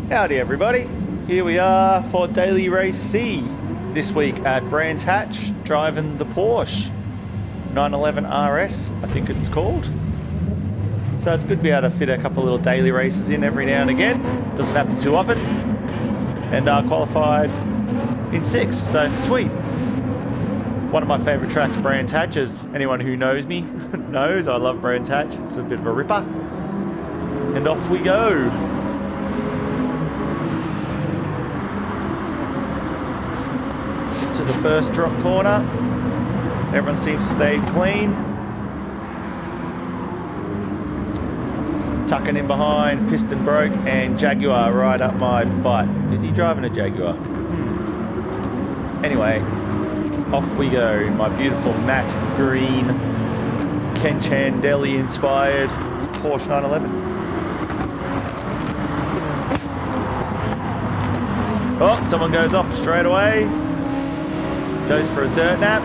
Howdy everybody, here we are for Daily Race C this week at Brands Hatch, driving the Porsche 911 RS, I think it's called. So it's good to be able to fit a couple of little daily races in every now and again, doesn't happen too often, and qualified in 6th, so sweet. One of my favourite tracks, Brands Hatch, as anyone who knows me knows, I love Brands Hatch, it's a bit of a ripper. And off we go. To the first drop corner. Everyone seems to stay clean. Tucking in behind, piston broke, and Jaguar right up my butt. Is he driving a Jaguar? Anyway, off we go in my beautiful matte green, Ken Chandeli inspired Porsche 911. Oh, someone goes off straight away. Goes for a dirt nap.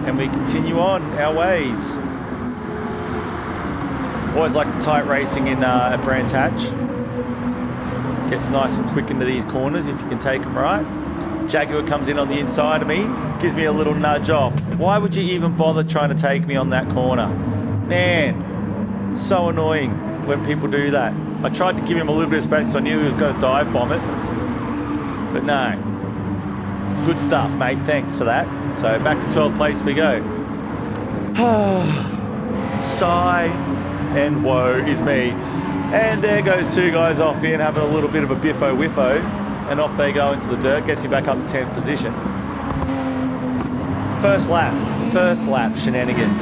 And we continue on our ways. Always like tight racing in at Brands Hatch. Gets nice and quick into these corners if you can take them right. Jaguar comes in on the inside of me, gives me a little nudge off. Why would you even bother trying to take me on that corner? Man, so annoying when people do that. I tried to give him a little bit of space because I knew he was going to dive bomb it. But no. Good stuff, mate. Thanks for that. So back to 12th place we go. Sigh and woe is me. And there goes two guys off in having a little bit of a biffo-whiffo. And off they go into the dirt. Gets me back up to 10th position. First lap. First lap shenanigans.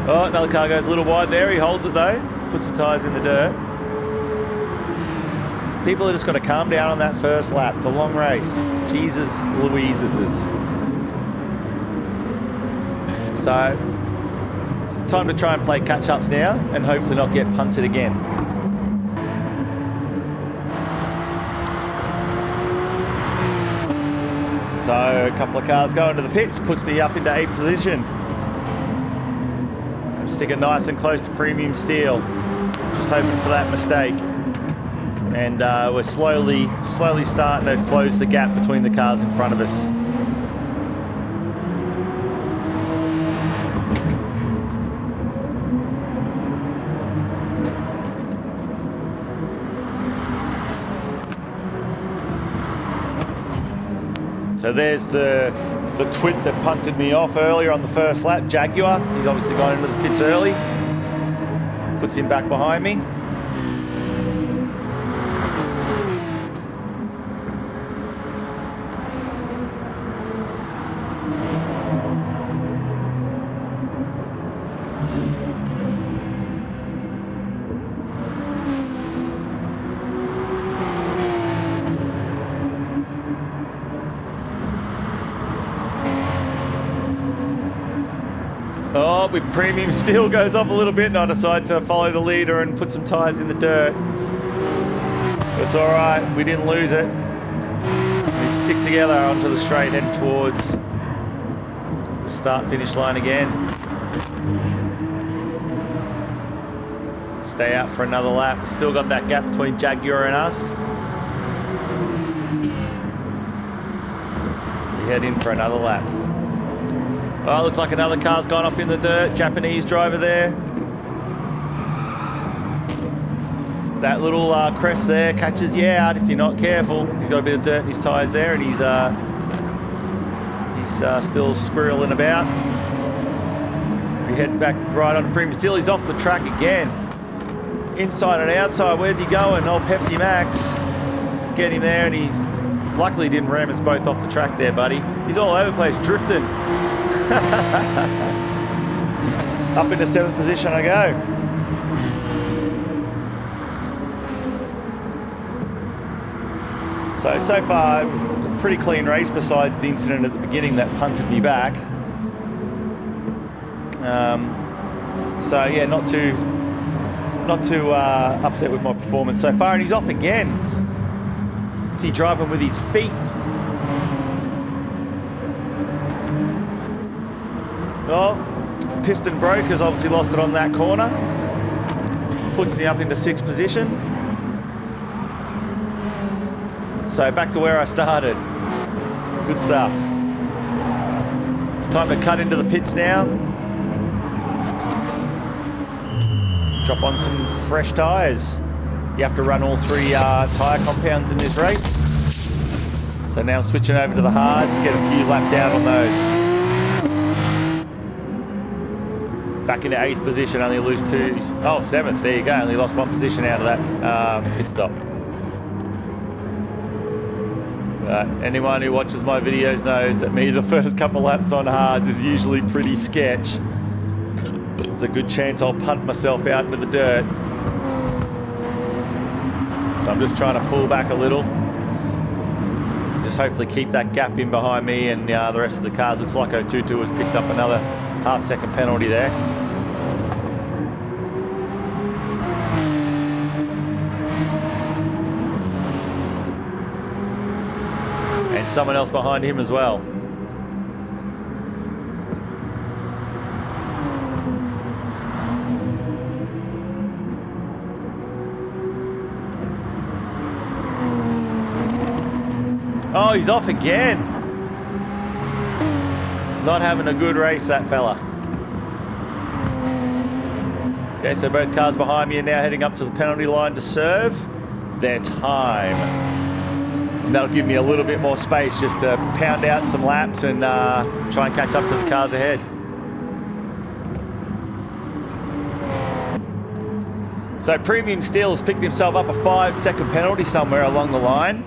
Oh, another car goes a little wide there. He holds it though. Put some tyres in the dirt. People are just got to calm down on that first lap. It's a long race. Jesus Louises. So, time to try and play catch-ups now and hopefully not get punted again. So, a couple of cars go into the pits, puts me up into 8th position. I'm sticking nice and close to premium steel. Just hoping for that mistake. And we're slowly starting to close the gap between the cars in front of us. So there's the twit that punted me off earlier on the first lap, Jaguar. He's obviously gone into the pits early. Puts him back behind me. Oh, with premium steel goes off a little bit and I decide to follow the leader and put some tyres in the dirt. It's alright, we didn't lose it. We stick together onto the straight end towards the start-finish line again. Stay out for another lap. We've still got that gap between Jaguar and us. We head in for another lap. Oh, looks like another car's gone off in the dirt. Japanese driver there. That little crest there catches you out if you're not careful. He's got a bit of dirt in his tyres there, and he's still squirreling about. We head back right onto premium steel. He's off the track again. Inside and outside. Where's he going? Old Pepsi Max. Get him there, and he luckily didn't ram us both off the track there, buddy. He's all over the place, drifting. Up into 7th position I go. So far, pretty clean race besides the incident at the beginning that punted me back. So yeah, not too upset with my performance so far. And he's off again. Is he driving with his feet? Oh, piston broke, has obviously lost it on that corner. Puts me up into 6th position. So back to where I started. Good stuff. It's time to cut into the pits now. Drop on some fresh tyres. You have to run all 3 tyre compounds in this race. So now I'm switching over to the hards, get a few laps out on those. Back into 8th position, only lose 2. Oh, 7th, there you go. Only lost 1 position out of that pit stop. Anyone who watches my videos knows that the first couple laps on hards is usually pretty sketch. There's a good chance I'll punt myself out into the dirt. So I'm just trying to pull back a little. Just hopefully keep that gap in behind me and the rest of the cars. Looks like O22 has picked up another half-second penalty there. And someone else behind him as well. Oh, he's off again. Not having a good race, that fella. Okay, so both cars behind me are now heading up to the penalty line to serve their time. And that'll give me a little bit more space just to pound out some laps and try and catch up to the cars ahead. So Premium Steel has picked himself up a 5-second penalty somewhere along the line.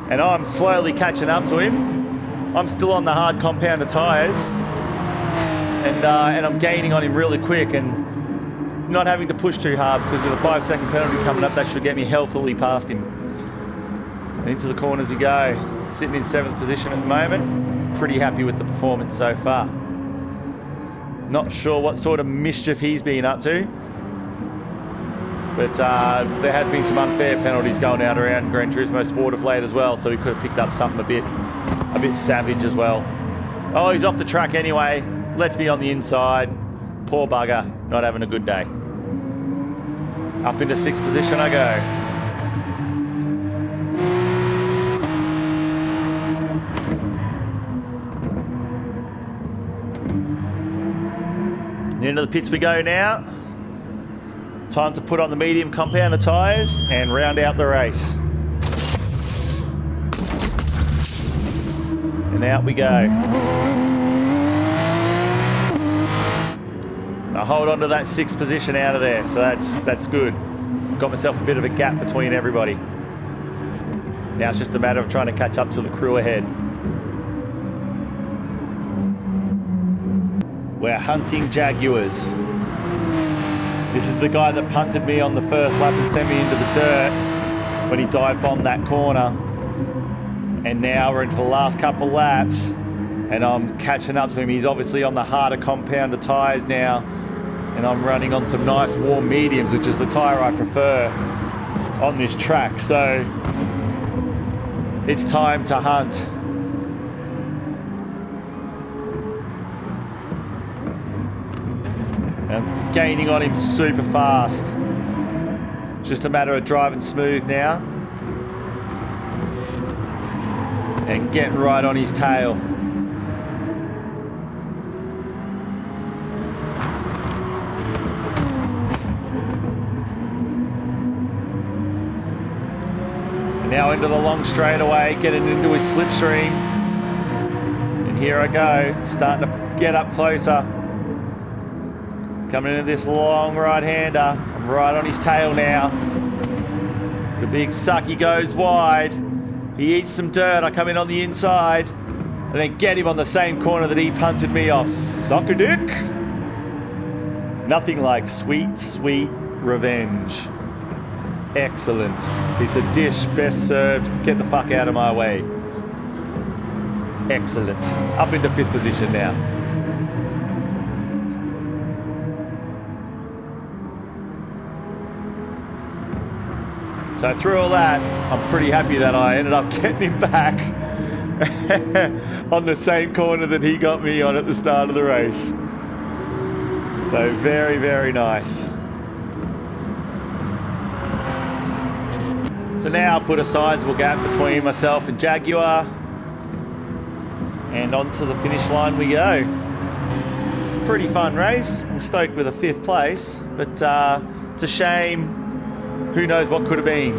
And I'm slowly catching up to him. I'm still on the hard compounded tyres. And I'm gaining on him really quick and not having to push too hard, because with a 5-second penalty coming up, that should get me healthily past him. And into the corners we go. Sitting in 7th position at the moment. Pretty happy with the performance so far. Not sure what sort of mischief he's been up to. But there has been some unfair penalties going out around Gran Turismo Sport of late as well, so he could have picked up something a bit savage as well. Oh, he's off the track anyway. Let's be on the inside. Poor bugger, not having a good day. Up into 6th position I go. And into the pits we go now. Time to put on the medium compounder tyres and round out the race. And out we go. I hold on to that 6th position out of there, so that's good. Got myself a bit of a gap between everybody. Now it's just a matter of trying to catch up to the crew ahead. We're hunting Jaguars. This is the guy that punted me on the first lap and sent me into the dirt when he dive bombed that corner. And now we're into the last couple laps and I'm catching up to him. He's obviously on the harder compounded tyres now, and I'm running on some nice warm mediums, which is the tyre I prefer on this track. So it's time to hunt. I'm gaining on him super fast. It's just a matter of driving smooth now and getting right on his tail. And now into the long straightaway, getting into his slipstream. And here I go, starting to get up closer. Coming into this long right-hander. I'm right on his tail now. The big sucky goes wide. He eats some dirt. I come in on the inside and then get him on the same corner that he punted me off. Soccer dick. Nothing like sweet, sweet revenge. Excellent. It's a dish best served. Get the fuck out of my way. Excellent. Up into 5th position now. So through all that, I'm pretty happy that I ended up getting him back on the same corner that he got me on at the start of the race. So very, very nice. So now I'll put a sizable gap between myself and Jaguar, and onto the finish line we go. Pretty fun race. I'm stoked with a 5th place, but it's a shame. Who knows what could have been.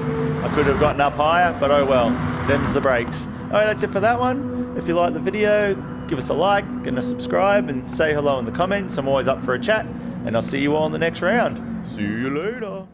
I could have gotten up higher, but oh well, them's the breaks. Alright, that's it for that one. If you like the video, give us a like and a subscribe and say hello in the comments. I'm always up for a chat, and I'll see you all in the next round. See you later.